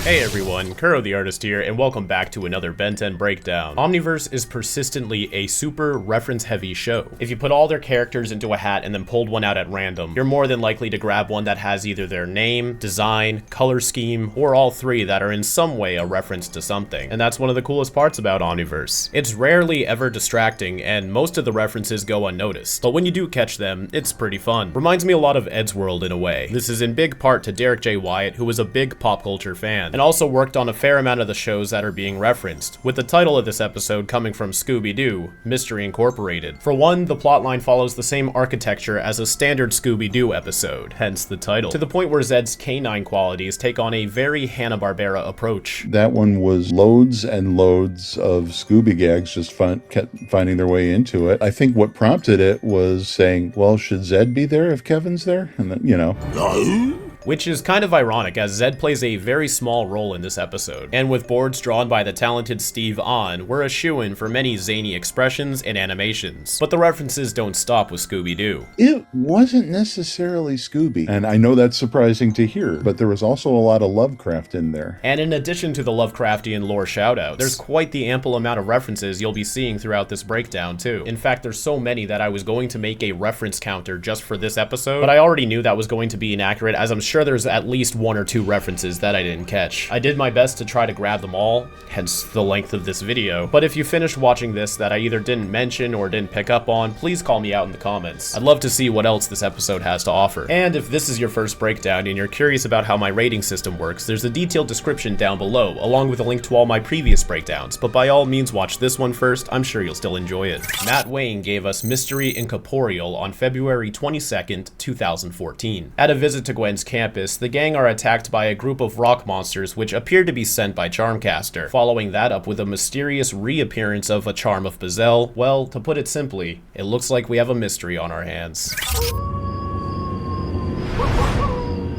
Hey everyone, Kuro the Artist here, and welcome back to another Ben 10 Breakdown. Omniverse is persistently a super reference-heavy show. If you put all their characters into a hat and then pulled one out at random, you're more than likely to grab one that has either their name, design, color scheme, or all three that are in some way a reference to something. And that's one of the coolest parts about Omniverse. It's rarely ever distracting, and most of the references go unnoticed, but when you do catch them, it's pretty fun. Reminds me a lot of Ed's World in a way. This is in big part to Derek J. Wyatt, who was a big pop culture fan, and also worked on a fair amount of the shows that are being referenced, with the title of this episode coming from Scooby-Doo, Mystery Incorporated. For one, the plotline follows the same architecture as a standard Scooby-Doo episode, hence the title, to the point where Zed's canine qualities take on a very Hanna-Barbera approach. That one was loads and loads of Scooby gags just kept finding their way into it. I think what prompted it was saying, well, should Zed be there if Kevin's there? And then, you know. Which is kind of ironic, as Zed plays a very small role in this episode. And with boards drawn by the talented Steve On, we're a shoo-in for many zany expressions and animations. But the references don't stop with Scooby-Doo. It wasn't necessarily Scooby, and I know that's surprising to hear, but there was also a lot of Lovecraft in there. And in addition to the Lovecraftian lore shoutouts, there's quite the ample amount of references you'll be seeing throughout this breakdown too. In fact, there's so many that I was going to make a reference counter just for this episode, but I already knew that was going to be inaccurate, as I'm sure there's at least one or two references that I didn't catch. I did my best to try to grab them all, hence the length of this video, but if you finished watching this that I either didn't mention or didn't pick up on, please call me out in the comments. I'd love to see what else this episode has to offer. And if this is your first breakdown and you're curious about how my rating system works, there's a detailed description down below, along with a link to all my previous breakdowns, but by all means watch this one first, I'm sure you'll still enjoy it. Matt Wayne gave us Mystery Incorporeal on February 22nd, 2014. At a visit to Gwen's campus, the gang are attacked by a group of rock monsters which appear to be sent by Charmcaster. Following that up with a mysterious reappearance of a Charm of Bazel, well, to put it simply, it looks like we have a mystery on our hands.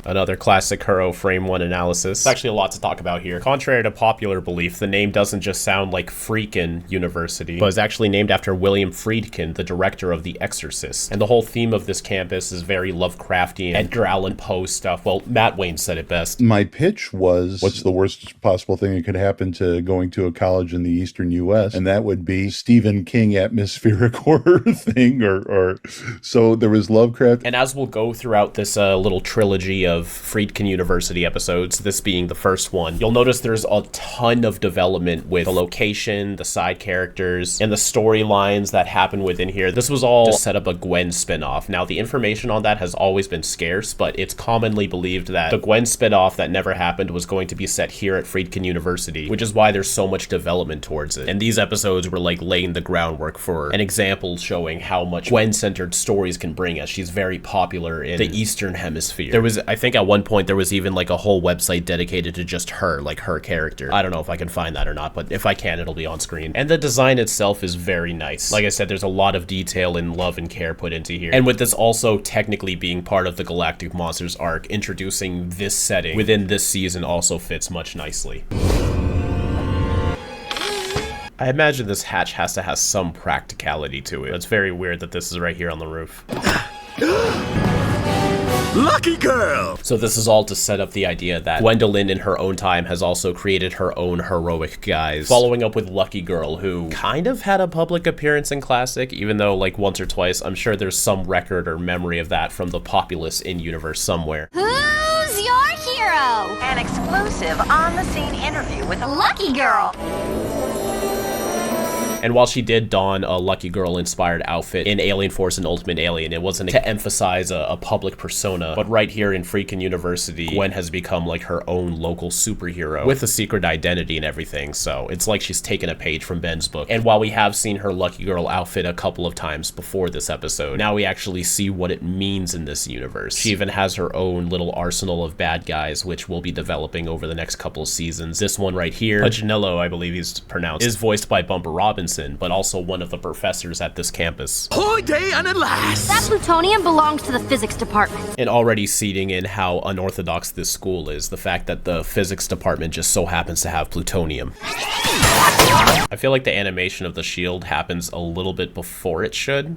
Another classic Kuro Frame 1 analysis. There's actually a lot to talk about here. Contrary to popular belief, the name doesn't just sound like Freakin' University, but is actually named after William Friedkin, the director of The Exorcist. And the whole theme of this campus is very Lovecraftian, Edgar Allan Poe stuff. Well, Matt Wayne said it best. My pitch was, what's the worst possible thing that could happen to going to a college in the eastern U.S.? And that would be Stephen King atmospheric horror thing, or so there was Lovecraft. And as we'll go throughout this little trilogy of Friedkin University episodes, this being the first one, you'll notice there's a ton of development with the location, the side characters, and the storylines that happen within here. This was all to set up a Gwen spinoff. Now, the information on that has always been scarce, but it's commonly believed that the Gwen spinoff that never happened was going to be set here at Friedkin University, which is why there's so much development towards it. And these episodes were like laying the groundwork for an example showing how much Gwen-centered stories can bring, as she's very popular in the Eastern Hemisphere. There was, I think at one point there was even like a whole website dedicated to just her, like her character. I don't know if I can find that or not, but if I can, it'll be on screen. And the design itself is very nice. Like I said, there's a lot of detail and love and care put into here. And with this also technically being part of the Galactic Monsters arc, introducing this setting within this season also fits much nicely. I imagine this hatch has to have some practicality to it. It's very weird that this is right here on the roof. Lucky girl! So this is all to set up the idea that Gwendolyn in her own time has also created her own heroic guys. Following up with Lucky Girl, who kind of had a public appearance in Classic, even though like once or twice, I'm sure there's some record or memory of that from the populace in universe somewhere. Who's your hero? An exclusive on-the-scene interview with a Lucky Girl. And while she did don a Lucky Girl-inspired outfit in Alien Force and Ultimate Alien, it wasn't to emphasize a public persona, but right here in Freakin' University, Gwen has become like her own local superhero with a secret identity and everything, so it's like she's taken a page from Ben's book. And while we have seen her Lucky Girl outfit a couple of times before this episode, now we actually see what it means in this universe. She even has her own little arsenal of bad guys, which we'll be developing over the next couple of seasons. This one right here, Paginello, I believe he's pronounced, is voiced by Bumper Robinson, but also one of the professors at this campus. Hoy day and at last! That plutonium belongs to the physics department. And already seeding in how unorthodox this school is, the fact that the physics department just so happens to have plutonium. I feel like the animation of the shield happens a little bit before it should.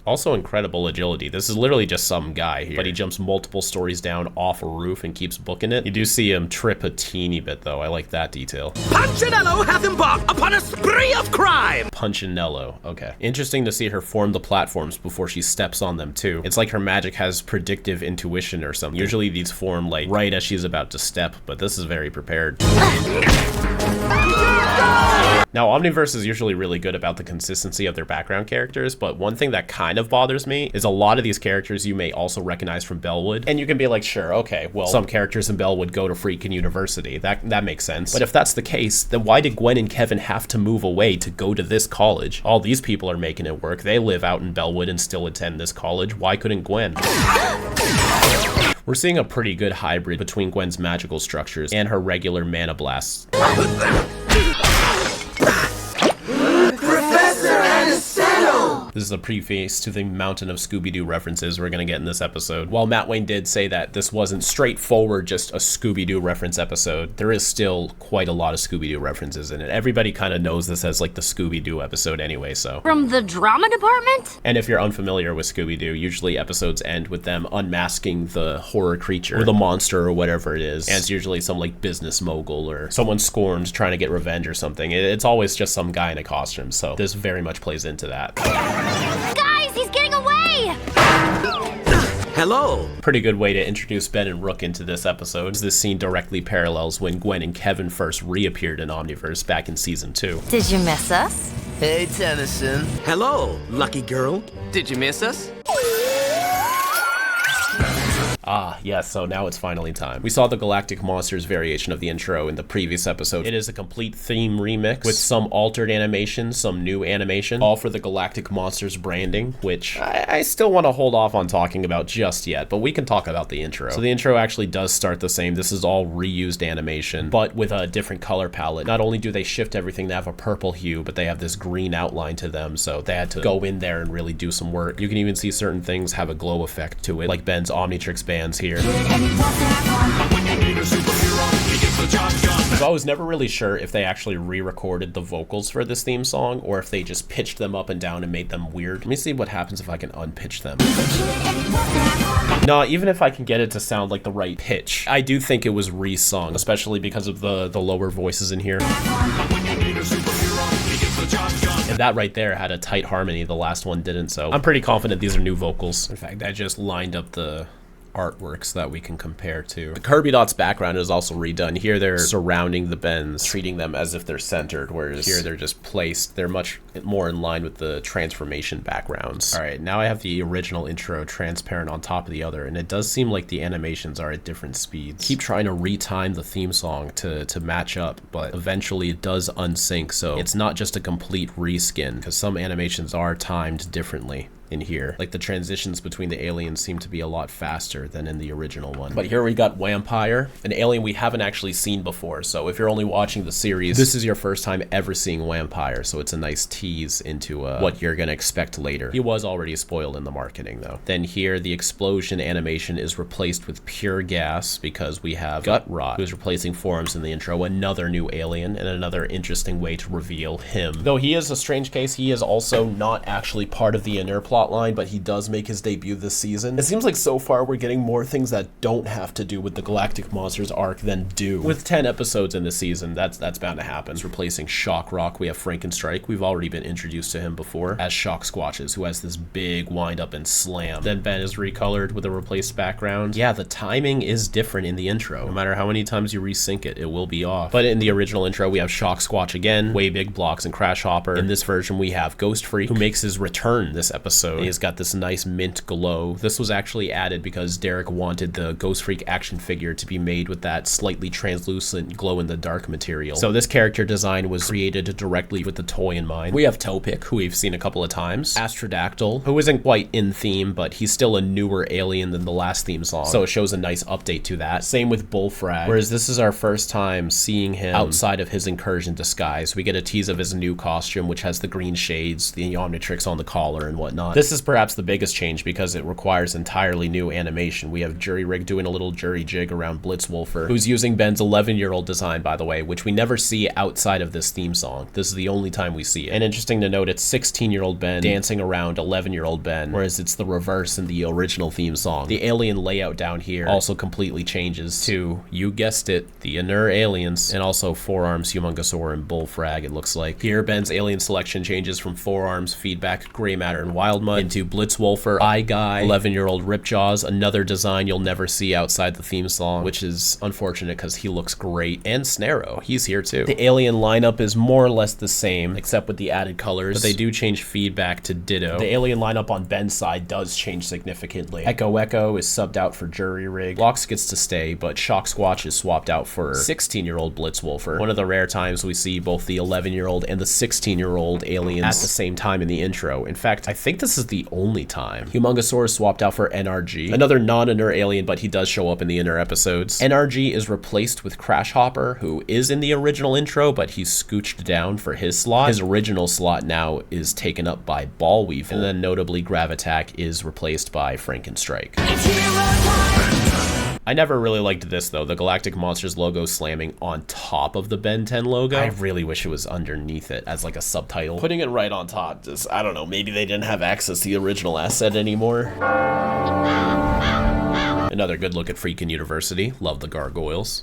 Also incredible agility. This is literally just some guy here, but he jumps multiple stories down off a roof and keeps booking it. You do see him trip a teeny bit though. I like that detail. Punchinello hath embarked upon a spree of crime! Punchinello, okay. Interesting to see her form the platforms before she steps on them too. It's like her magic has predictive intuition or something. Usually these form like right as she's about to step, but this is very prepared. Now, Omniverse is usually really good about the consistency of their background characters, but one thing that kind of bothers me is a lot of these characters you may also recognize from Bellwood, and you can be like, sure, okay, well, some characters in Bellwood go to freaking university. That makes sense. But if that's the case, then why did Gwen and Kevin have to move away to go to this college? All these people are making it work. They live out in Bellwood and still attend this college. Why couldn't Gwen? We're seeing a pretty good hybrid between Gwen's magical structures and her regular mana blasts. This is a preface to the mountain of Scooby-Doo references we're going to get in this episode. While Matt Wayne did say that this wasn't straightforward just a Scooby-Doo reference episode, there is still quite a lot of Scooby-Doo references in it. Everybody kind of knows this as like the Scooby-Doo episode anyway, so. From the drama department? And if you're unfamiliar with Scooby-Doo, usually episodes end with them unmasking the horror creature or the monster or whatever it is. And it's usually some like business mogul or someone scorned trying to get revenge or something. It's always just some guy in a costume, so this very much plays into that. Guys, he's getting away! Hello. Pretty good way to introduce Ben and Rook into this episode. This scene directly parallels when Gwen and Kevin first reappeared in Omniverse back in season 2. Did you miss us? Hey, Tennyson. Hello, lucky girl. Did you miss us? Ah, yes, so now it's finally time. We saw the Galactic Monsters variation of the intro in the previous episode. It is a complete theme remix with some altered animation, some new animation, all for the Galactic Monsters branding, which I still want to hold off on talking about just yet, but we can talk about the intro. So the intro actually does start the same. This is all reused animation, but with a different color palette. Not only do they shift everything to have a purple hue, but they have this green outline to them, so they had to go in there and really do some work. You can even see certain things have a glow effect to it, like Ben's Omnitrix bands here. So I was never really sure if they actually re-recorded the vocals for this theme song or if they just pitched them up and down and made them weird. Let me see what happens if I can unpitch them. No, even if I can get it to sound like the right pitch, I do think it was re-sung, especially because of the lower voices in here. And that right there had a tight harmony, the last one didn't, so I'm pretty confident these are new vocals. In fact, I just lined up the artworks that we can compare to. The Kirby Dots background is also redone. Here they're surrounding the bends, treating them as if they're centered, whereas here they're just placed. They're much more in line with the transformation backgrounds. All right, now I have the original intro transparent on top of the other, and it does seem like the animations are at different speeds. Keep trying to retime the theme song to match up, but eventually it does unsync, so it's not just a complete reskin, because some animations are timed differently in here. Like the transitions between the aliens seem to be a lot faster than in the original one. But here we got Vampire, an alien we haven't actually seen before. So if you're only watching the series, this is your first time ever seeing Vampire. So it's a nice tease into what you're gonna expect later. He was already spoiled in the marketing though. Then here, the explosion animation is replaced with pure gas because we have Gut Rot, who's replacing Forums in the intro, another new alien and another interesting way to reveal him. Though he is a strange case, he is also not actually part of the inner plotline, but he does make his debut this season. It seems like so far we're getting more things that don't have to do with the Galactic Monsters arc than do. With 10 episodes in the season, that's bound to happen. It's replacing Shock Rock, we have Frankenstrike. We've already been introduced to him before as Shock Squatches, who has this big wind up and slam. Then Ben is recolored with a replaced background. Yeah, the timing is different in the intro. No matter how many times you resync it, it will be off. But in the original intro, we have Shock Squatch again, Way Big Blocks, and Crash Hopper. In this version, we have Ghost Freak, who makes his return this episode. He's got this nice mint glow. This was actually added because Derek wanted the Ghost Freak action figure to be made with that slightly translucent glow-in-the-dark material. So this character design was created directly with the toy in mind. We have Topic, who we've seen a couple of times. Astrodactyl, who isn't quite in theme, but he's still a newer alien than the last theme song, so it shows a nice update to that. Same with Bullfrag, whereas this is our first time seeing him outside of his incursion disguise. We get a tease of his new costume, which has the green shades, the Omnitrix on the collar and whatnot. This is perhaps the biggest change because it requires entirely new animation. We have Jury Rig doing a little jury jig around Blitzwolfer, who's using Ben's 11-year-old design, by the way, which we never see outside of this theme song. This is the only time we see it. And interesting to note, it's 16-year-old Ben dancing around 11-year-old Ben, whereas it's the reverse in the original theme song. The alien layout down here also completely changes to, you guessed it, the inner aliens, and also Forearms, Humongosaur, and Bullfrag, it looks like. Here, Ben's alien selection changes from Forearms, Feedback, Gray Matter, and Wildmud into Blitzwolfer, Eye Guy, 11-year-old Ripjaws, another design you'll never see outside the theme song, which is unfortunate because he looks great, and Snarrow, he's here too. The alien lineup is more or less the same, except with the added colors, but they do change Feedback to Ditto. The alien lineup on Ben's side does change significantly. Echo is subbed out for Jury Rig. Lox gets to stay, but Shock Squatch is swapped out for 16-year-old Blitzwolfer. One of the rare times we see both the 11-year-old and the 16-year-old aliens at the same time in the intro. In fact, I think this is the only time. Humongosaur is swapped out for NRG, another non-inner alien, but he does show up in the inner episodes. NRG is replaced with Crash Hopper, who is in the original intro, but he's scooched down for his slot. His original slot now is taken up by Ballweevil, and then notably Gravitack is replaced by Frankenstrike. I never really liked this though, the Galactic Monsters logo slamming on top of the Ben 10 logo. I really wish it was underneath it as like a subtitle. Putting it right on top, just, I don't know, maybe they didn't have access to the original asset anymore. Another good look at Freakin' University. Love the gargoyles.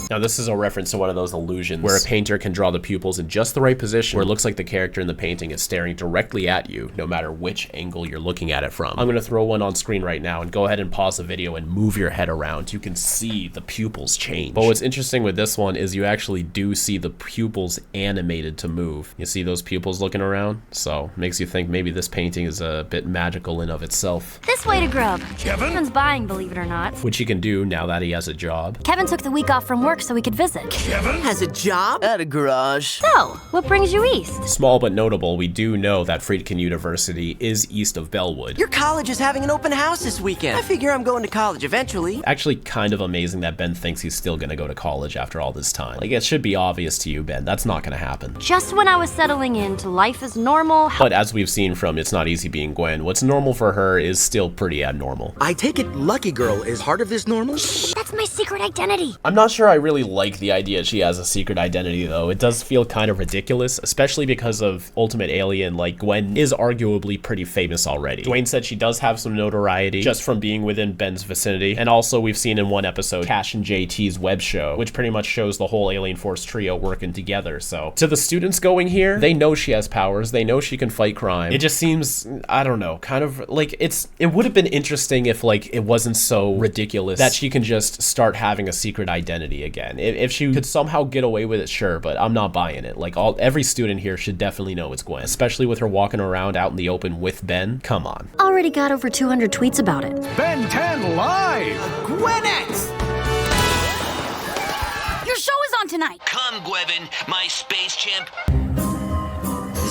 Now this is a reference to one of those illusions where a painter can draw the pupils in just the right position where it looks like the character in the painting is staring directly at you, no matter which angle you're looking at it from. I'm gonna throw one on screen right now and go ahead and pause the video and move your head around. You can see the pupils change. But what's interesting with this one is you actually do see the pupils animated to move. You see those pupils looking around? So makes you think maybe this painting is a bit magical in of itself. This way to grub. Kevin's buying, believe it or not. Which he can do now that he has a job. Kevin took the week off from work so we could visit. Kevin has a job? At a garage. So, what brings you east? Small but notable, we do know that Friedkin University is east of Bellwood. Your college is having an open house this weekend. I figure I'm going to college eventually. Actually kind of amazing that Ben thinks he's still gonna go to college after all this time. Like, it should be obvious to you, Ben, that's not gonna happen. Just when I was settling into life as normal. But as we've seen from It's Not Easy Being Gwen, what's normal for her is still pretty abnormal. I take it Lucky Girl is part of this normal? That's my secret identity. I'm not sure I really like the idea she has a secret identity though. It does feel kind of ridiculous, especially because of Ultimate Alien. Like, Gwen is arguably pretty famous already. Dwayne said she does have some notoriety just from being within Ben's vicinity. And also we've seen in one episode Cash and JT's web show, which pretty much shows the whole Alien Force trio working together. So to the students going here, they know she has powers. They know she can fight crime. It just seems, I don't know, kind of like it would have been interesting if like it wasn't so ridiculous that she can just start having a secret identity again. If she could somehow get away with it, sure, but I'm not buying it. Like, every student here should definitely know it's Gwen, especially with her walking around out in the open with Ben. Come on. Already got over 200 tweets about it. Ben 10 live! Gwenette! Your show is on tonight. Come, Gwevin, my space chimp.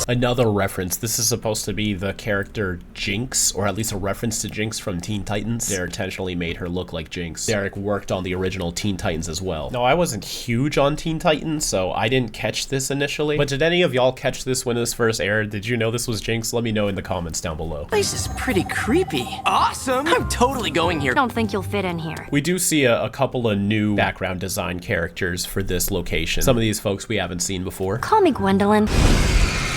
Another reference. This is supposed to be the character Jinx, or at least a reference to Jinx from Teen Titans. They intentionally made her look like Jinx. Derek worked on the original Teen Titans as well. No, I wasn't huge on Teen Titans, so I didn't catch this initially. But did any of y'all catch this when this first aired? Did you know this was Jinx? Let me know in the comments down below. This is pretty creepy. Awesome! I'm totally going here. Don't think you'll fit in here. We do see a couple of new background design characters for this location. Some of these folks we haven't seen before. Call me Gwendolyn.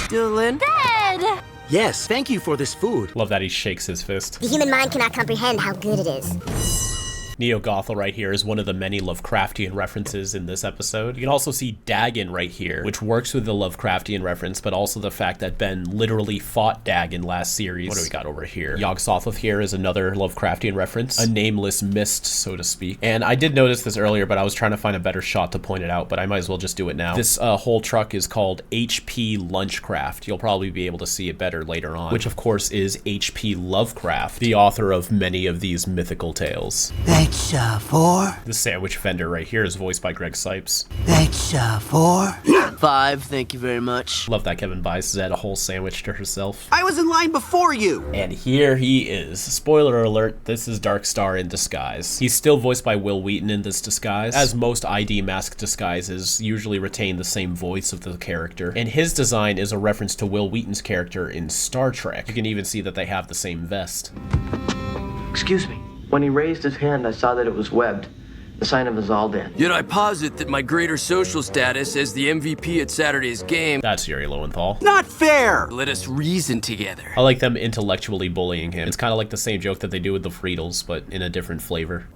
Dylan. Dead! Yes, thank you for this food. Love that he shakes his fist. The human mind cannot comprehend how good it is. Neo-Gothel right here is one of the many Lovecraftian references in this episode. You can also see Dagon right here, which works with the Lovecraftian reference, but also the fact that Ben literally fought Dagon last series. What do we got over here? Yog-Sothoth here is another Lovecraftian reference, a nameless mist, so to speak. And I did notice this earlier, but I was trying to find a better shot to point it out, but I might as well just do it now. This whole truck is called HP Lunchcraft. You'll probably be able to see it better later on, which of course is HP Lovecraft, the author of many of these mythical tales. Thank That's 4. The sandwich vendor right here is voiced by Greg Sipes. That's 4. 5, thank you very much. Love that Kevin buys Zed a whole sandwich to herself. I was in line before you. And here he is. Spoiler alert, this is Darkstar in disguise. He's still voiced by Will Wheaton in this disguise, as most ID mask disguises usually retain the same voice of the character. And his design is a reference to Will Wheaton's character in Star Trek. You can even see that they have the same vest. Excuse me. When he raised his hand, I saw that it was webbed. The sign of his Alden. Yet I posit that my greater social status as the MVP at Saturday's game... That's Yuri Lowenthal. Not fair! Let us reason together. I like them intellectually bullying him. It's kind of like the same joke that they do with the Friedels, but in a different flavor.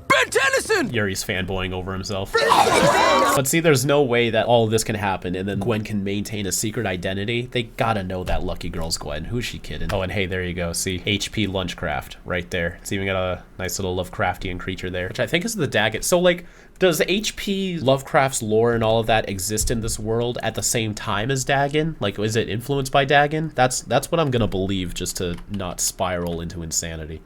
Ben Tennyson! Yuri's fanboying over himself. But see, there's no way that all of this can happen and then Gwen can maintain a secret identity. They gotta know that Lucky Girl's Gwen. Who's she kidding? Oh, and hey, there you go. See, HP Lunchcraft right there. It's even got a nice little Lovecraftian creature there, which I think is the Daggett. So, like, does HP Lovecraft's lore and all of that exist in this world at the same time as Dagon? Like, is it influenced by Dagon? That's what I'm gonna believe, just to not spiral into insanity.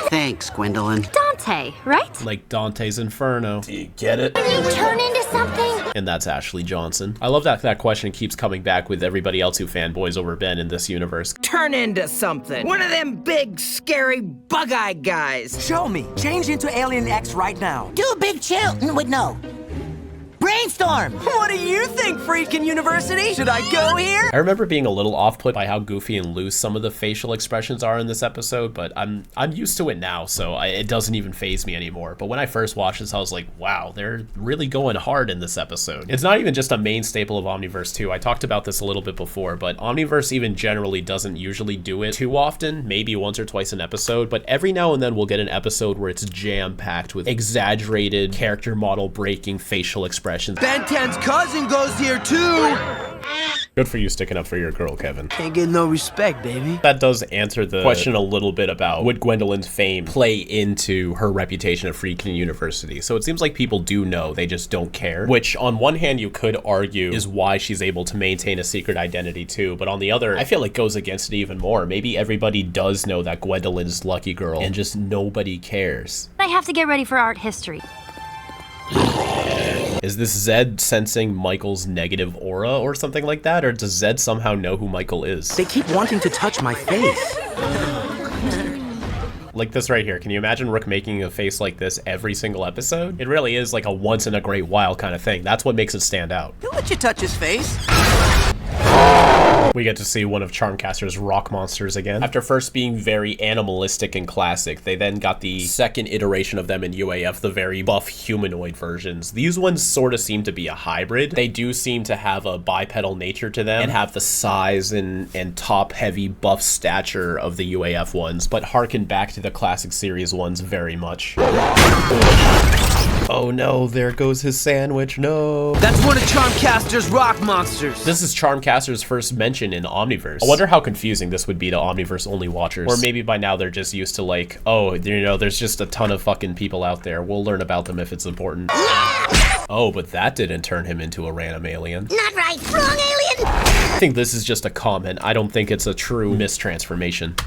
Thanks, Gwendolyn. Dante, right? Like Dante's Inferno. Do you get it? Can you turn into something? And that's Ashley Johnson. I love that that question keeps coming back with everybody else who fanboys over Ben in this universe. Turn into something. One of them big, scary, bug-eyed guys. Show me. Change into Alien X right now. Do a big chill. Wait, no. Brainstorm. What do you think, Freakin' University? Should I go here? I remember being a little off-put by how goofy and loose some of the facial expressions are in this episode, but I'm used to it now, so it doesn't even faze me anymore. But when I first watched this, I was like, wow, they're really going hard in this episode. It's not even just a main staple of Omniverse 2. I talked about this a little bit before, but Omniverse even generally doesn't usually do it too often, maybe once or twice an episode, but every now and then we'll get an episode where it's jam-packed with exaggerated character model breaking facial expressions. Ben 10's cousin goes here too. Good for you sticking up for your girl, Kevin. Ain't getting no respect, baby. That does answer the question a little bit about would Gwendolyn's fame play into her reputation at Freakin' University. So it seems like people do know, they just don't care. Which on one hand you could argue is why she's able to maintain a secret identity too. But on the other, I feel like goes against it even more. Maybe everybody does know that Gwendolyn's Lucky Girl and just nobody cares. I have to get ready for art history. Is this Zed sensing Michael's negative aura or something like that? Or does Zed somehow know who Michael is? They keep wanting to touch my face. Like this right here. Can you imagine Rook making a face like this every single episode? It really is like a once in a great while kind of thing. That's what makes it stand out. He'll let you touch his face. We get to see one of Charmcaster's rock monsters again. After first being very animalistic and classic, they then got the second iteration of them in UAF, the very buff humanoid versions. These ones sort of seem to be a hybrid. They do seem to have a bipedal nature to them and have the size and top-heavy buff stature of the UAF ones, but harken back to the classic series ones very much. Oh no, there goes his sandwich, no. That's one of Charmcaster's rock monsters. This is Charmcaster's first mention in Omniverse. I wonder how confusing this would be to Omniverse only watchers. Or maybe by now they're just used to like, oh, you know, there's just a ton of fucking people out there. We'll learn about them if it's important. Oh, but that didn't turn him into a random alien. Not right. Wrong alien. I think this is just a comment. I don't think it's a true mistransformation.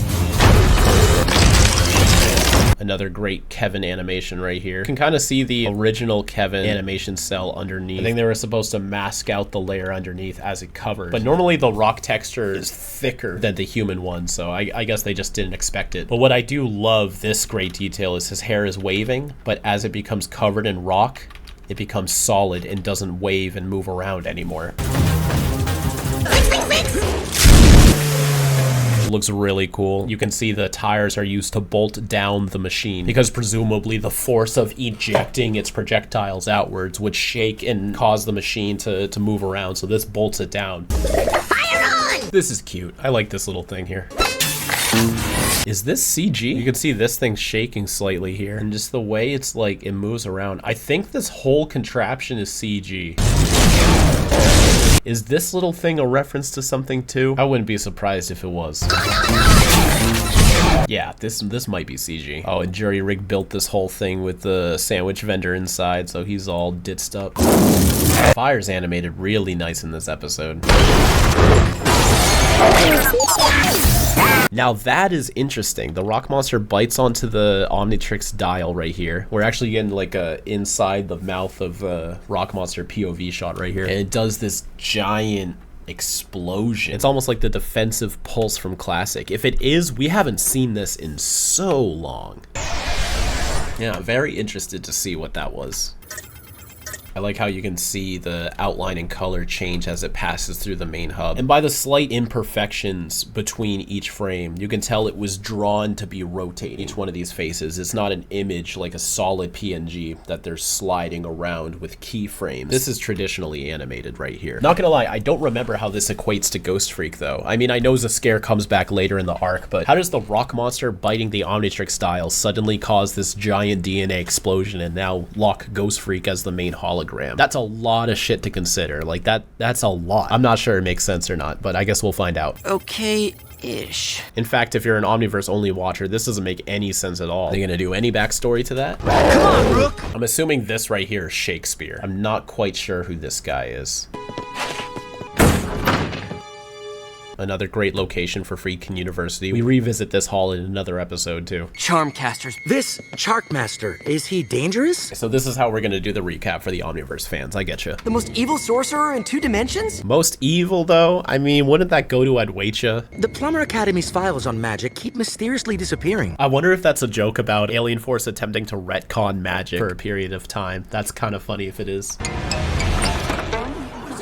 Another great Kevin animation right here. You can kind of see the original Kevin animation cell underneath. I think they were supposed to mask out the layer underneath as it covered. But normally the rock texture is thicker than the human one, so I guess they just didn't expect it. But what I do love this great detail is his hair is waving, but as it becomes covered in rock, it becomes solid and doesn't wave and move around anymore. Looks really cool. You can see the tires are used to bolt down the machine because presumably the force of ejecting its projectiles outwards would shake and cause the machine to move around, so this bolts it down. Fire on! This is cute. I like this little thing here. Is this CG? You can see this thing shaking slightly here, and just the way it's like it moves around. I think this whole contraption is CG. Is this little thing a reference to something too? I wouldn't be surprised if it was. Yeah, this might be CG. Oh, and Jerry Rig built this whole thing with the sandwich vendor inside, so he's all ditzed up. Fire's animated really nice in this episode. Now that is interesting. The rock monster bites onto the Omnitrix dial right here. We're actually getting like a inside the mouth of rock monster POV shot right here. And it does this giant explosion. It's almost like the defensive pulse from Classic. If it is, we haven't seen this in so long. Yeah, very interested to see what that was. I like how you can see the outline and color change as it passes through the main hub. And by the slight imperfections between each frame, you can tell it was drawn to be rotating. Each one of these faces, it's not an image like a solid PNG that they're sliding around with keyframes. This is traditionally animated right here. Not gonna lie, I don't remember how this equates to Ghost Freak though. I mean, I know Zascare comes back later in the arc, but how does the rock monster biting the Omnitrix dial suddenly cause this giant DNA explosion and now lock Ghost Freak as the main hologram? That's a lot of shit to consider. Like that's a lot. I'm not sure it makes sense or not, but I guess we'll find out. Okay-ish. In fact, if you're an Omniverse only watcher, this doesn't make any sense at all. Are they gonna do any backstory to that? Come on, Rook! I'm assuming this right here is Shakespeare. I'm not quite sure who this guy is. Another great location for Freakin' University. We revisit this hall in another episode too. Charmcasters. This Charkmaster, is he dangerous? So this is how we're gonna do the recap for the Omniverse fans, I get you. The most evil sorcerer in 2 dimensions? Most evil though? I mean, wouldn't that go to Adwaita? The Plumber Academy's files on magic keep mysteriously disappearing. I wonder if that's a joke about Alien Force attempting to retcon magic for a period of time. That's kind of funny if it is.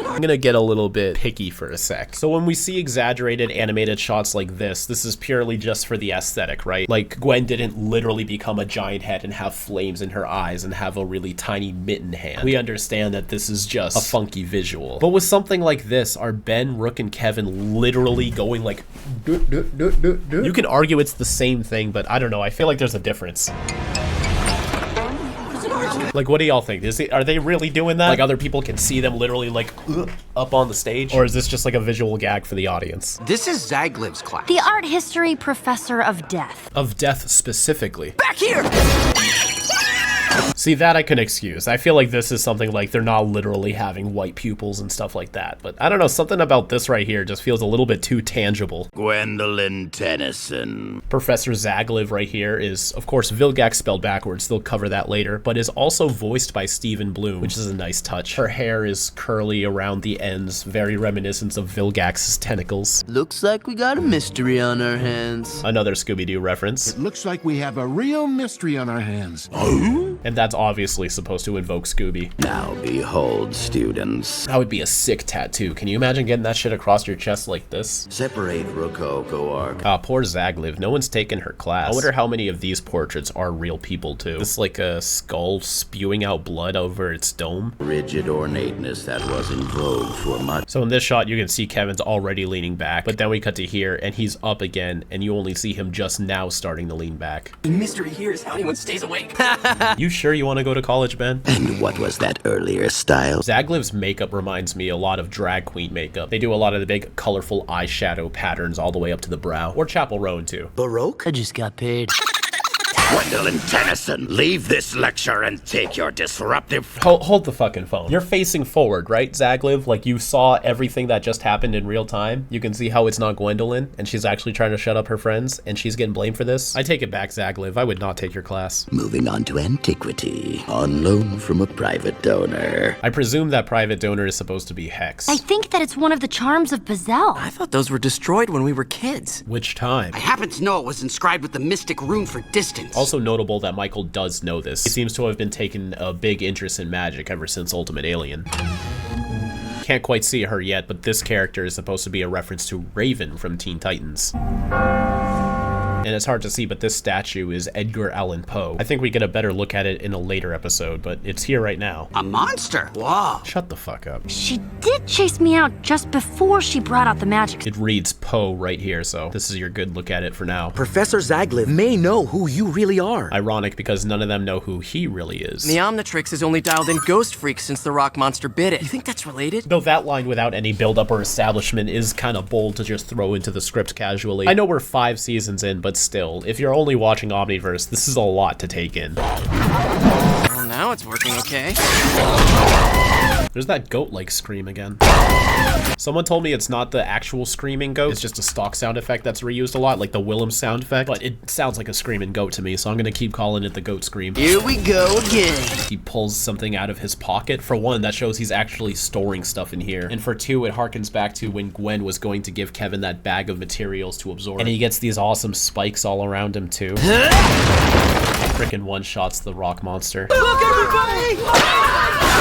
I'm gonna get a little bit picky for a sec. So when we see exaggerated animated shots like this is purely just for the aesthetic, right? Like Gwen didn't literally become a giant head and have flames in her eyes and have a really tiny mitten hand. We understand that this is just a funky visual. But with something like this, are Ben, Rook, and Kevin literally going like You can argue it's the same thing, but I don't know. I feel like there's a difference. Like, what do y'all think? Are they really doing that? Like, other people can see them literally, like, up on the stage? Or is this just, like, a visual gag for the audience? This is Zagliv's class. The art history professor of death. Of death, specifically. Back here! See, that I can excuse. I feel like this is something like they're not literally having white pupils and stuff like that. But I don't know, something about this right here just feels a little bit too tangible. Gwendolyn Tennyson. Professor Zagliv right here is, of course, Vilgax spelled backwards. They'll cover that later. But is also voiced by Stephen Bloom, which is a nice touch. Her hair is curly around the ends, very reminiscent of Vilgax's tentacles. Looks like we got a mystery on our hands. Another Scooby-Doo reference. It looks like we have a real mystery on our hands. And that's obviously supposed to invoke Scooby. Now behold, students. That would be a sick tattoo. Can you imagine getting that shit across your chest like this? Separate Rococo arc. Poor Zagliv. No one's taken her class. I wonder how many of these portraits are real people too. This is like a skull spewing out blood over its dome. Rigid ornateness that was in vogue for much. So in this shot, you can see Kevin's already leaning back, but then we cut to here and he's up again and you only see him just now starting to lean back. The mystery here is how anyone stays awake. You sure you want to go to college, Ben? And what was that earlier style? Zagliv's makeup reminds me a lot of drag queen makeup. They do a lot of the big colorful eyeshadow patterns all the way up to the brow. Or Chapel Roan too. Baroque? I just got paid. Gwendolyn Tennyson, leave this lecture and take your disruptive... Hold the fucking phone. You're facing forward, right, Zagliv? Like, you saw everything that just happened in real time. You can see how it's not Gwendolyn, and she's actually trying to shut up her friends, and she's getting blamed for this. I take it back, Zagliv. I would not take your class. Moving on to antiquity. On loan from a private donor. I presume that private donor is supposed to be Hex. I think that it's one of the charms of Bazel. I thought those were destroyed when we were kids. Which time? I happen to know it was inscribed with the mystic rune for distance. Also notable that Michael does know this. He seems to have been taking a big interest in magic ever since Ultimate Alien. Can't quite see her yet, but this character is supposed to be a reference to Raven from Teen Titans. And it's hard to see, but this statue is Edgar Allan Poe. I think we get a better look at it in a later episode, but it's here right now. A monster? Wow. Shut the fuck up. She did chase me out just before she brought out the magic. It reads Poe right here, so this is your good look at it for now. Professor Zagliv may know who you really are. Ironic, because none of them know who he really is. The Omnitrix has only dialed in Ghost Freak since the rock monster bit it. You think that's related? Though that line without any build-up or establishment is kind of bold to just throw into the script casually. I know we're 5 seasons in, but still, if you're only watching Omniverse, this is a lot to take in. Well, now it's working okay. There's that goat-like scream again. Someone told me it's not the actual screaming goat, it's just a stock sound effect that's reused a lot, like the Willem sound effect, but it sounds like a screaming goat to me, so I'm gonna keep calling it the goat scream. Here we go again. He pulls something out of his pocket. For one, that shows he's actually storing stuff in here. And for two, it harkens back to when Gwen was going to give Kevin that bag of materials to absorb. And he gets these awesome spikes all around him too. Frickin' one-shots the rock monster. Look, everybody!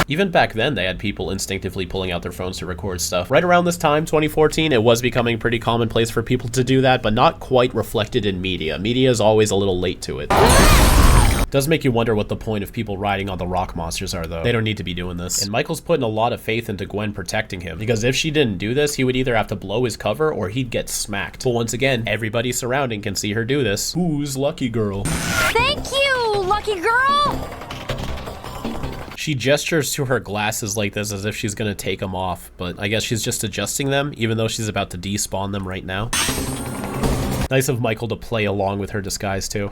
Even back then, they had people instinctively pulling out their phones to record stuff. Right around this time, 2014, it was becoming pretty commonplace for people to do that, but not quite reflected in media. Media is always a little late to it. Does make you wonder what the point of people riding on the rock monsters are, though. They don't need to be doing this. And Michael's putting a lot of faith into Gwen protecting him, because if she didn't do this, he would either have to blow his cover or he'd get smacked. But once again, everybody surrounding can see her do this. Who's lucky girl? Thank you, lucky girl! She gestures to her glasses like this as if she's gonna take them off, but I guess she's just adjusting them, even though she's about to despawn them right now. Nice of Michael to play along with her disguise too.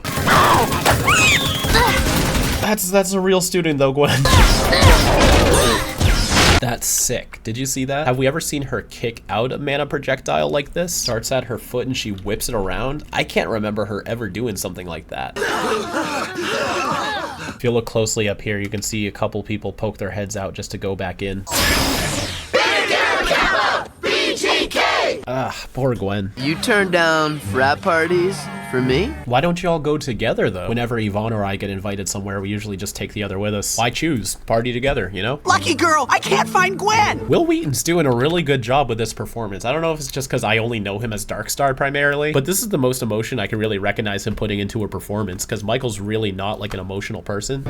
That's a real student though, Gwen. That's sick. Did you see that? Have we ever seen her kick out a mana projectile like this? Starts at her foot and she whips it around. I can't remember her ever doing something like that. If you look closely up here, you can see a couple people poke their heads out just to go back in. Ah, poor Gwen. You turn down frat parties for me? Why don't you all go together, though? Whenever Yvonne or I get invited somewhere, we usually just take the other with us. Why choose? Party together, you know? Lucky girl, I can't find Gwen! Will Wheaton's doing a really good job with this performance. I don't know if it's just because I only know him as Darkstar primarily, but this is the most emotion I can really recognize him putting into a performance, because Michael's really not like an emotional person.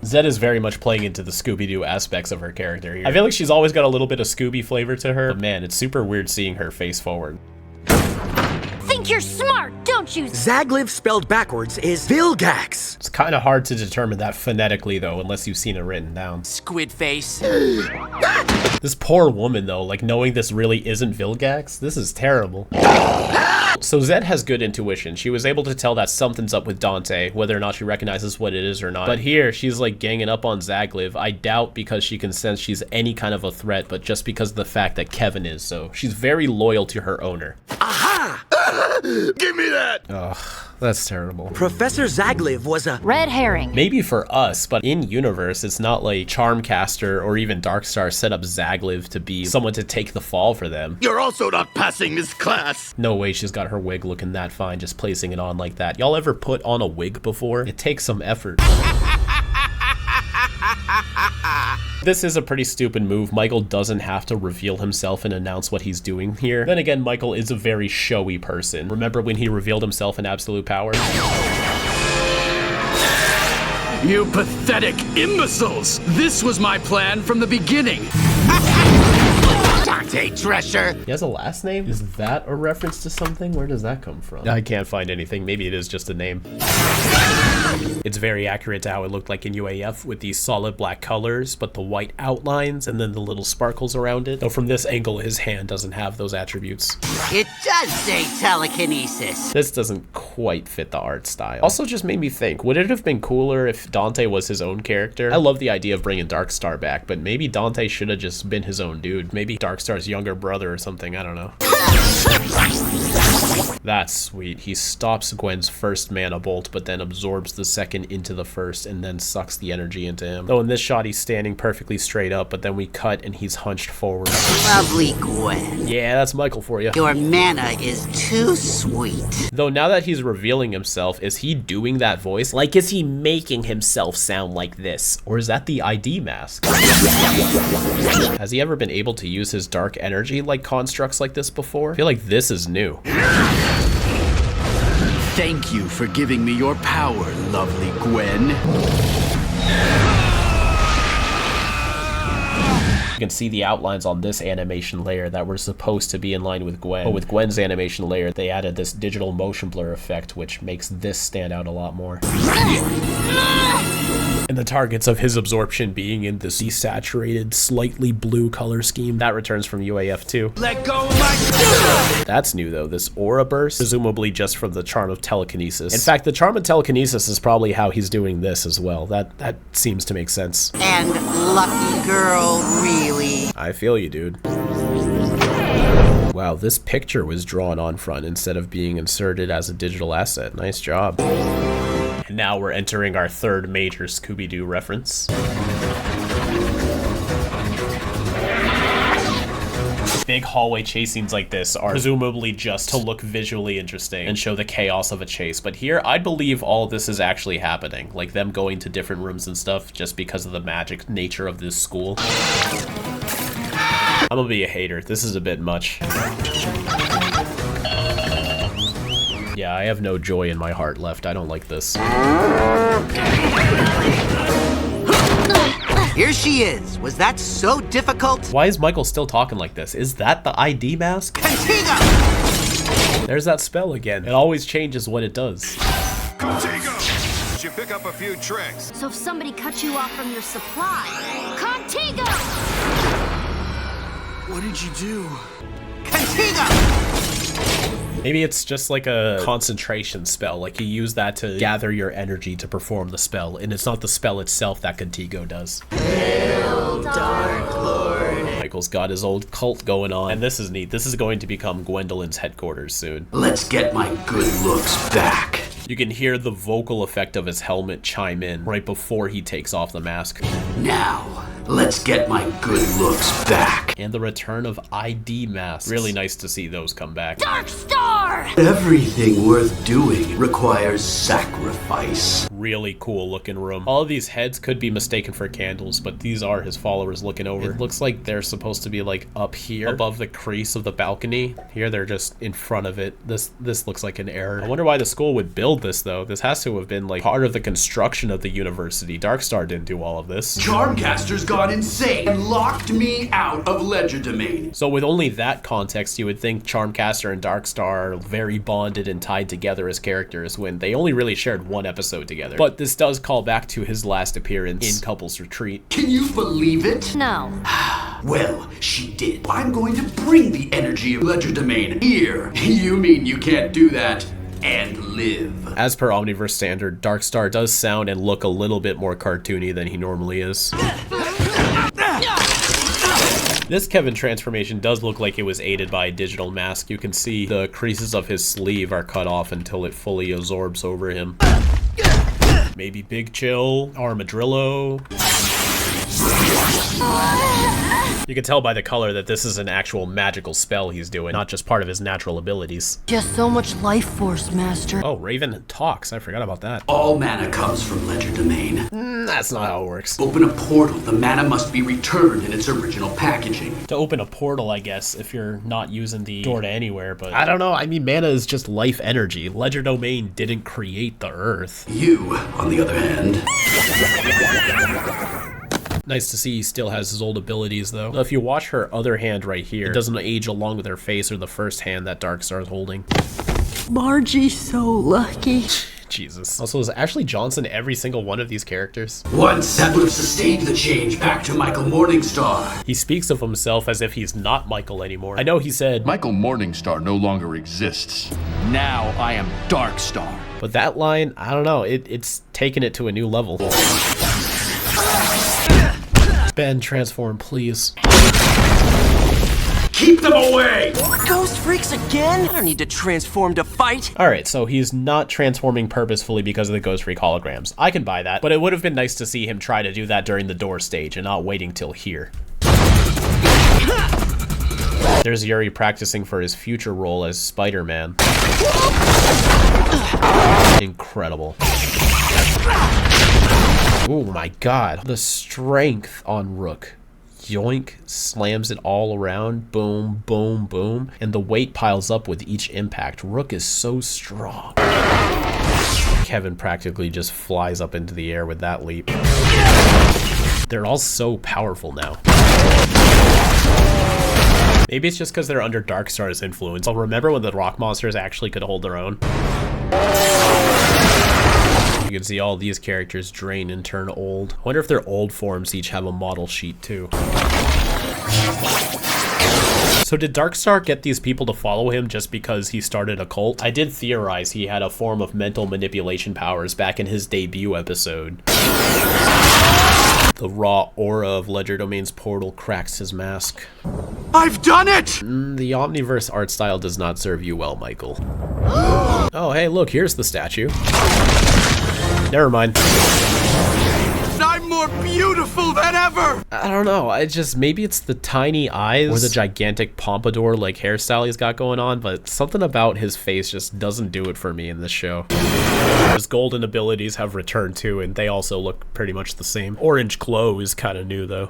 Zed is very much playing into the Scooby-Doo aspects of her character here. I feel like she's always got a little bit of Scooby flavor to her, but man, it's super weird seeing her face forward. Think you're smart, don't you? Zagliv spelled backwards is Vilgax. It's kind of hard to determine that phonetically, though, unless you've seen it written down. Squid face. This poor woman, though, like knowing this really isn't Vilgax, this is terrible. So Zed has good intuition. She was able to tell that something's up with Dante, whether or not she recognizes what it is or not. But here, she's like ganging up on Zagliv. I doubt because she can sense she's any kind of a threat, but just because of the fact that Kevin is. So she's very loyal to her owner. Aha! Give me that! Ugh, that's terrible. Professor Zagliv was a red herring. Maybe for us, but in universe, it's not like Charmcaster or even Darkstar set up Zagliv to be someone to take the fall for them. You're also not passing this class! No way she's got her wig looking that fine, just placing it on like that. Y'all ever put on a wig before? It takes some effort. This is a pretty stupid move. Michael doesn't have to reveal himself and announce what he's doing here. Then again, Michael is a very showy person. Remember when he revealed himself in Absolute Power? You pathetic imbeciles! This was my plan from the beginning. Dante Drescher! He has a last name? Is that a reference to something? Where does that come from? I can't find anything. Maybe it is just a name. It's very accurate to how it looked like in UAF with these solid black colors, but the white outlines and then the little sparkles around it. Though from this angle, his hand doesn't have those attributes. It does say telekinesis. This doesn't quite fit the art style. Also just made me think, would it have been cooler if Dante was his own character? I love the idea of bringing Darkstar back, but maybe Dante should have just been his own dude. Maybe Darkstar's younger brother or something, I don't know. That's sweet. He stops Gwen's first mana bolt, but then absorbs the second into the first and then sucks the energy into him. Though in this shot, he's standing perfectly straight up, but then we cut and he's hunched forward. Lovely Gwen. Yeah, that's Michael for you. Your mana is too sweet. Though now that he's revealing himself, is he doing that voice? Like, is he making himself sound like this? Or is that the ID mask? Has he ever been able to use his dark energy like constructs like this before? I feel like this is new. Thank you for giving me your power, lovely Gwen. You can see the outlines on this animation layer that were supposed to be in line with Gwen. But with Gwen's animation layer, they added this digital motion blur effect, which makes this stand out a lot more. And the targets of his absorption being in this desaturated, slightly blue color scheme. That returns from UAF 2. Let go of my... That's new though, this aura burst, presumably just from the charm of telekinesis. In fact, the charm of telekinesis is probably how he's doing this as well. That seems to make sense. And lucky girl, really. I feel you, dude. Wow, this picture was drawn on front instead of being inserted as a digital asset. Nice job. And now we're entering our third major Scooby-Doo reference. Big hallway chase scenes like this are presumably just to look visually interesting and show the chaos of a chase. But here, I'd believe all of this is actually happening. Like them going to different rooms and stuff just because of the magic nature of this school. I'm gonna be a hater. This is a bit much. Yeah, I have no joy in my heart left. I don't like this. Here she is. Was that so difficult? Why is Michael still talking like this? Is that the ID mask? Contigo! There's that spell again. It always changes what it does. Contigo! You pick up a few tricks. So if somebody cut you off from your supply, Contigo! What did you do? Contigo! Maybe it's just like a concentration spell, like you use that to gather your energy to perform the spell, and it's not the spell itself that Contigo does. Hail, Dark Lord. Michael's got his old cult going on, and this is neat. This is going to become Gwendolyn's headquarters soon. Let's get my good looks back. You can hear the vocal effect of his helmet chime in right before he takes off the mask. Now, let's get my good looks back. And the return of ID masks. Really nice to see those come back. Dark Star! Everything worth doing requires sacrifice. Really cool looking room. All of these heads could be mistaken for candles, but these are his followers looking over. It looks like they're supposed to be like up here above the crease of the balcony. Here they're just in front of it. This looks like an error. I wonder why the school would build this though. This has to have been like part of the construction of the university. Darkstar didn't do all of this. Charmcaster's gone insane and locked me out of Legerdemain. So with only that context, you would think Charmcaster and Darkstar are very bonded and tied together as characters when they only really shared one episode together. But this does call back to his last appearance in Couples Retreat. Can you believe it? No. Well, she did. I'm going to bring the energy of Legerdemain here. You mean you can't do that and live? As per Omniverse standard, Darkstar does sound and look a little bit more cartoony than he normally is. This Kevin transformation does look like it was aided by a digital mask. You can see the creases of his sleeve are cut off until it fully absorbs over him. Maybe Big Chill, Armadillo. You can tell by the color that this is an actual magical spell he's doing, not just part of his natural abilities. Just so much life force, Master. Oh, Raven talks. I forgot about that. All mana comes from Legerdemain. That's not how it works. Open a portal. The mana must be returned in its original packaging. To open a portal, I guess, if you're not using the door to anywhere, but I don't know. I mean, mana is just life energy. Legerdemain didn't create the Earth. You, on the other hand... Nice to see he still has his old abilities, though. If you watch her other hand right here, it doesn't age along with her face or the first hand that Darkstar is holding. Margie's so lucky. Jesus. Also, is Ashley Johnson every single one of these characters? Once, that would have sustained the change back to Michael Morningstar. He speaks of himself as if he's not Michael anymore. I know he said, Michael Morningstar no longer exists. Now I am Darkstar. But that line, I don't know, it's taken it to a new level. Ben, transform, please. Keep them away! Ghost freaks again? I don't need to transform to fight. Alright, so he's not transforming purposefully because of the Ghost Freak holograms. I can buy that, but it would have been nice to see him try to do that during the door stage and not waiting till here. There's Yuri practicing for his future role as Spider-Man. Incredible. Oh my god. The strength on Rook. Yoink, slams it all around, boom, boom, boom, and the weight piles up with each impact. Rook is so strong. Kevin practically just flies up into the air with that leap. They're all so powerful now. Maybe it's just because they're under Darkstar's influence. I'll remember when the rock monsters actually could hold their own. You can see all these characters drain and turn old. I wonder if their old forms each have a model sheet too. So did Darkstar get these people to follow him just because he started a cult? I did theorize he had a form of mental manipulation powers back in his debut episode. The raw aura of Legerdemain's portal cracks his mask. I've done it! The Omniverse art style does not serve you well, Michael. Oh, hey, look, here's the statue. Never mind. I'm more beautiful than ever! I don't know, maybe it's the tiny eyes or the gigantic pompadour like hairstyle he's got going on, but something about his face just doesn't do it for me in this show. His golden abilities have returned too, and they also look pretty much the same. Orange glow is kind of new though.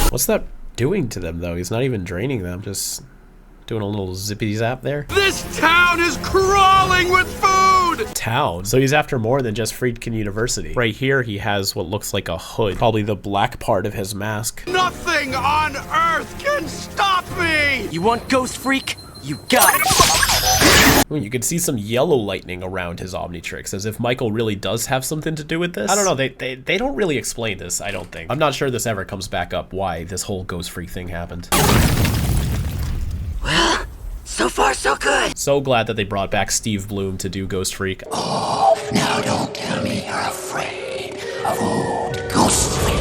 What's that doing to them though? He's not even draining them, just doing a little zippity zap there. This town is crawling with food! Town? So he's after more than just Friedkin University. Right here he has what looks like a hood, probably the black part of his mask. Nothing on Earth can stop me! You want Ghost Freak? You got it! Ooh, you can see some yellow lightning around his Omnitrix, as if Michael really does have something to do with this. I don't know, they don't really explain this, I don't think. I'm not sure this ever comes back up, why this whole Ghost Freak thing happened. Well, so far so good. So glad that they brought back Steve Bloom to do Ghost Freak. Oh, now don't tell me you're afraid of old Ghost Freak.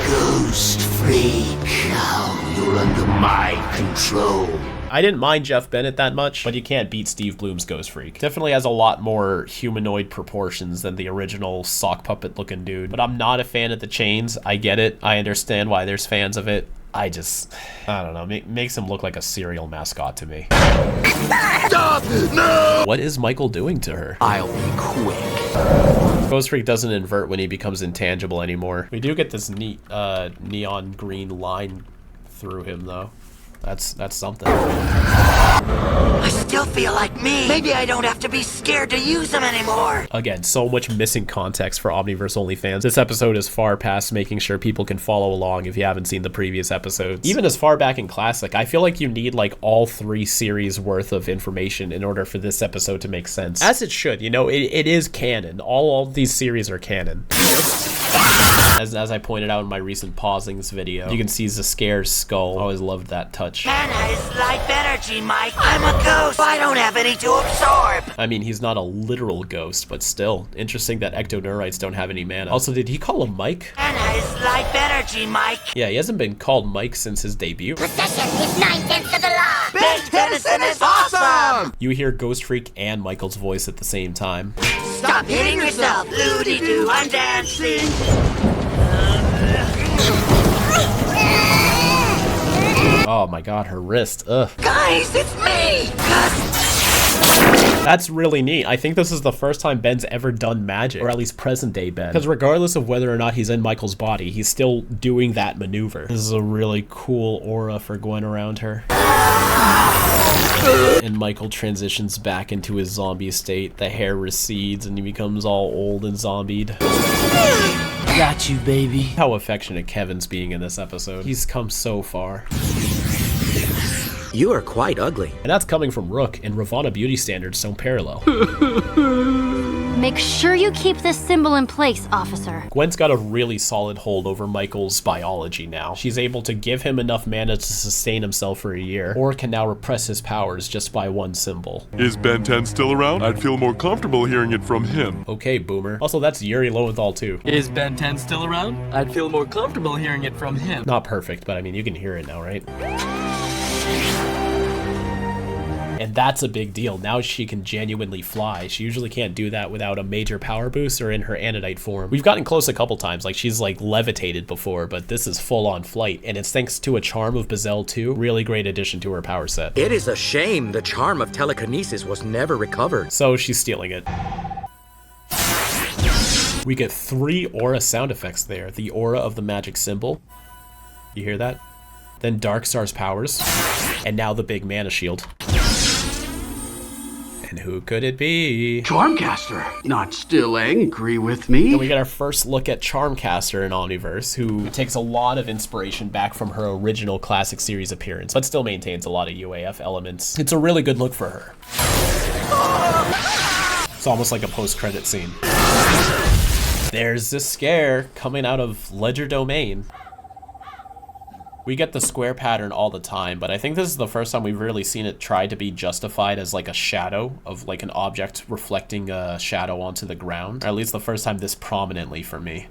Ghost Freak, now you're under my control. I didn't mind Jeff Bennett that much, but you can't beat Steve Bloom's Ghost Freak. Definitely has a lot more humanoid proportions than the original sock puppet looking dude. But I'm not a fan of the chains. I get it. I understand why there's fans of it. I don't know, makes him look like a cereal mascot to me. Stop! No! What is Michael doing to her? I'll be quick. Ghost Freak doesn't invert when he becomes intangible anymore. We do get this neat neon green line through him though. That's something. I still feel like me. Maybe I don't have to be scared to use them anymore. Again, so much missing context for Omniverse only fans. This episode is far past making sure people can follow along if you haven't seen the previous episodes. Even as far back in Classic, I feel like you need like all 3 series worth of information in order for this episode to make sense. As it should, you know, it is canon. All these series are canon. As I pointed out in my recent pausings video, you can see Zascare's skull. I always loved that touch. Mana is life energy, Mike. I'm a ghost. I don't have any to absorb. I mean, he's not a literal ghost, but still. Interesting that ectoneurites don't have any mana. Also, did he call him Mike? Mana is life energy, Mike. Yeah, he hasn't been called Mike since his debut. Possession is 9/10 of the law. Big Tennyson is awesome. You hear Ghost Freak and Michael's voice at the same time. Stop hitting yourself. Loody-doo, I'm dancing. Oh my god, her wrist. Ugh. Guys, it's me! That's really neat. I think this is the first time Ben's ever done magic, or at least present day Ben. Because regardless of whether or not he's in Michael's body, he's still doing that maneuver. This is a really cool aura for Gwen around her. And Michael transitions back into his zombie state. The hair recedes and he becomes all old and zombied. Got you, baby. How affectionate Kevin's being in this episode. He's come so far. You are quite ugly. And that's coming from Rook, and Ravana beauty standards don't parallel. Make sure you keep this symbol in place, officer. Gwen's got a really solid hold over Michael's biology now. She's able to give him enough mana to sustain himself for a year, or can now repress his powers just by one symbol. Is Ben 10 still around? I'd feel more comfortable hearing it from him. Okay, boomer. Also, that's Yuri Lowenthal too. Is Ben 10 still around? I'd feel more comfortable hearing it from him. Not perfect, but I mean, you can hear it now, right? And that's a big deal. Now she can genuinely fly. She usually can't do that without a major power boost or in her Anodite form. We've gotten close a couple times, like she's like levitated before, but this is full on flight, and it's thanks to a charm of Bazelle too. Really great addition to her power set. It is a shame the charm of telekinesis was never recovered. So she's stealing it. We get 3 aura sound effects there. The aura of the magic symbol. You hear that? Then Darkstar's powers, and now the big mana shield. And who could it be? Charmcaster, not still angry with me? And we get our first look at Charmcaster in Omniverse, who takes a lot of inspiration back from her original classic series appearance, but still maintains a lot of UAF elements. It's a really good look for her. It's almost like a post-credit scene. There's this scare coming out of Ledger Domain. We get the square pattern all the time, but I think this is the first time we've really seen it try to be justified as like a shadow of like an object reflecting a shadow onto the ground. Or at least the first time this prominently for me.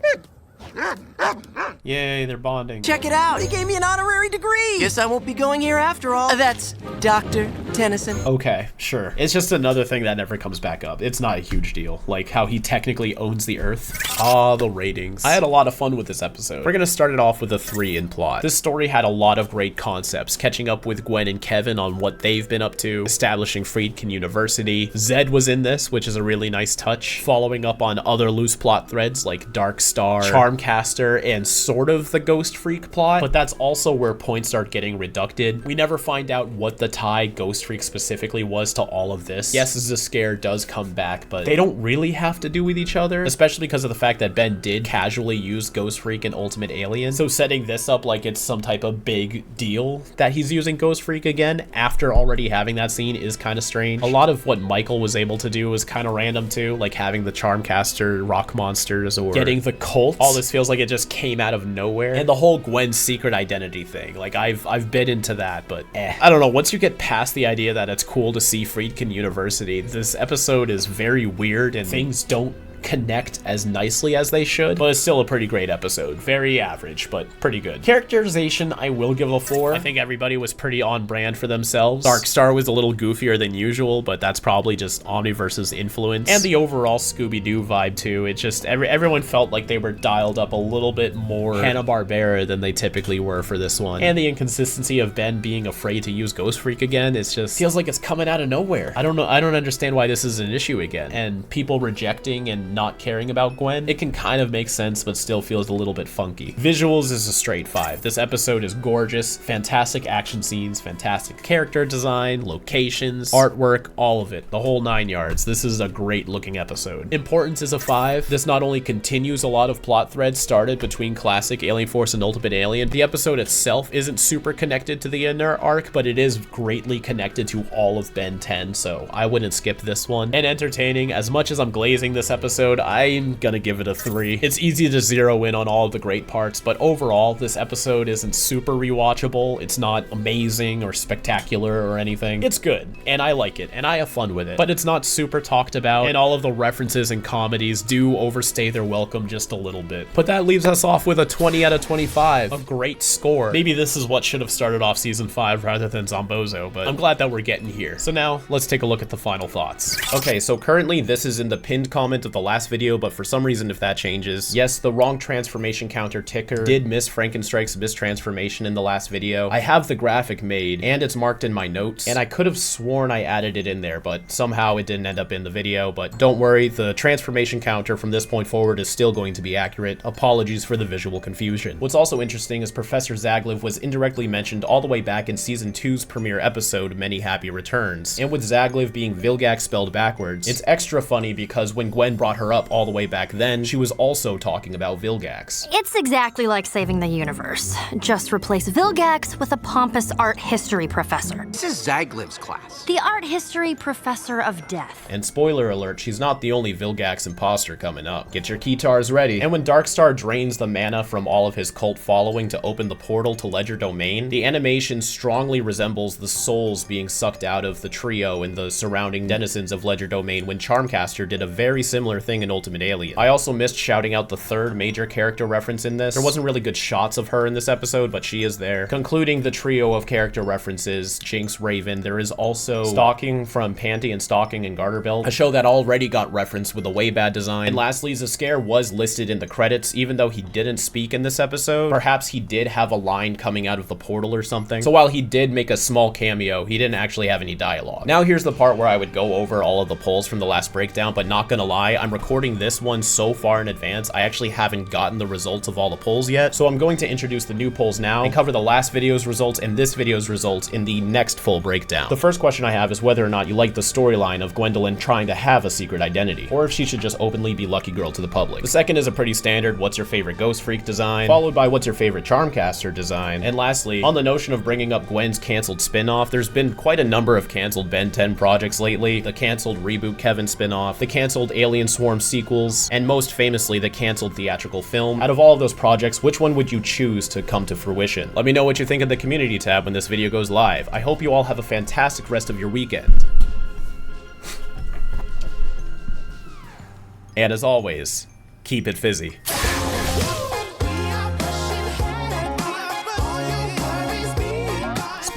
Yay, they're bonding. Check it out! He gave me an honorary degree! Guess I won't be going here after all. That's Dr. Tennyson. Okay, sure. It's just another thing that never comes back up. It's not a huge deal. Like how he technically owns the Earth. Ah, the ratings. I had a lot of fun with this episode. We're gonna start it off with a 3 in plot. This story had a lot of great concepts, catching up with Gwen and Kevin on what they've been up to, establishing Friedkin University. Zed was in this, which is a really nice touch, following up on other loose plot threads like Dark Star, Charmcaster, and sort of the Ghost Freak plot, but that's also where points start getting reducted. We never find out what the tie Ghost Freak specifically was to all of this. Yes, the scare does come back, but they don't really have to do with each other, especially because of the fact that Ben did casually use Ghost Freak and Ultimate Alien. So setting this up like it's some type of big deal that he's using Ghost Freak again after already having that scene is kind of strange. A lot of what Michael was able to do was kind of random too, like having the Charmcaster rock monsters or getting the cult. All this feels like it just came out of nowhere. And the whole Gwen's secret identity thing, like I've bit into that, but I don't know. Once you get past the idea that it's cool to see Friedkin University, this episode is very weird and things don't connect as nicely as they should, but it's still a pretty great episode. Very average, but pretty good. Characterization, I will give a 4. I think everybody was pretty on brand for themselves. Dark Star was a little goofier than usual, but that's probably just Omniverse's influence. And the overall Scooby-Doo vibe too. It just, everyone felt like they were dialed up a little bit more Hanna-Barbera than they typically were for this one. And the inconsistency of Ben being afraid to use Ghost Freak again, it just feels like it's coming out of nowhere. I don't know, I don't understand why this is an issue again. And people rejecting and not caring about Gwen, it can kind of make sense, but still feels a little bit funky. Visuals is a straight 5. This episode is gorgeous, fantastic action scenes, fantastic character design, locations, artwork, all of it, the whole 9 yards. This is a great looking episode. Importance is a 5. This not only continues a lot of plot threads started between classic Alien Force and Ultimate Alien, the episode itself isn't super connected to the inner arc, but it is greatly connected to all of Ben 10, so I wouldn't skip this one. And entertaining. As much as I'm glazing this episode, I'm gonna give it a 3. It's easy to zero in on all of the great parts, but overall, this episode isn't super rewatchable. It's not amazing or spectacular or anything. It's good, and I like it, and I have fun with it, but it's not super talked about, and all of the references and comedies do overstay their welcome just a little bit. But that leaves us off with a 20 out of 25. A great score. Maybe this is what should have started off season 5 rather than Zombozo, but I'm glad that we're getting here. So now, let's take a look at the final thoughts. Okay, so currently this is in the pinned comment of the last video, but for some reason if that changes, yes, the wrong transformation counter ticker did miss Frankenstrike's mistransformation in the last video. I have the graphic made and it's marked in my notes, and I could have sworn I added it in there, but somehow it didn't end up in the video. But don't worry, the transformation counter from this point forward is still going to be accurate. Apologies for the visual confusion. What's also interesting is Professor Zagliv was indirectly mentioned all the way back in season 2's premiere episode, Many Happy Returns, and with Zagliv being Vilgax spelled backwards, it's extra funny because when Gwen brought her up all the way back then, she was also talking about Vilgax. It's exactly like saving the universe. Just replace Vilgax with a pompous art history professor. This is Zagliv's class. The art history professor of death. And spoiler alert, she's not the only Vilgax imposter coming up. Get your keytars ready. And when Darkstar drains the mana from all of his cult following to open the portal to Ledger Domain, the animation strongly resembles the souls being sucked out of the trio and the surrounding denizens of Ledger Domain when Charmcaster did a very similar thing in Ultimate Alien. I also missed shouting out the third major character reference in this. There wasn't really good shots of her in this episode, but she is there. Concluding the trio of character references, Jinx, Raven, there is also Stalking from Panty and Stalking and Garterbelt, a show that already got referenced with a way bad design. And lastly, Zascare was listed in the credits, even though he didn't speak in this episode. Perhaps he did have a line coming out of the portal or something. So while he did make a small cameo, he didn't actually have any dialogue. Now here's the part where I would go over all of the polls from the last breakdown, but not gonna lie, I'm recording this one so far in advance, I actually haven't gotten the results of all the polls yet, so I'm going to introduce the new polls now and cover the last video's results and this video's results in the next full breakdown. The first question I have is whether or not you like the storyline of Gwendolyn trying to have a secret identity, or if she should just openly be Lucky Girl to the public. The second is a pretty standard what's your favorite Ghost Freak design, followed by what's your favorite Charmcaster design, and lastly, on the notion of bringing up Gwen's canceled spin-off, there's been quite a number of canceled Ben 10 projects lately, the canceled Reboot Kevin spin-off, the canceled Alien Swarm sequels, and most famously, the canceled theatrical film. Out of all of those projects, which one would you choose to come to fruition? Let me know what you think in the community tab when this video goes live. I hope you all have a fantastic rest of your weekend. And as always, keep it fizzy.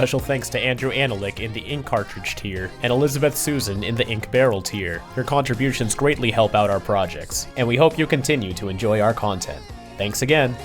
Special thanks to Andrew Analik in the ink cartridge tier, and Elizabeth Susan in the ink barrel tier. Your contributions greatly help out our projects, and we hope you continue to enjoy our content. Thanks again.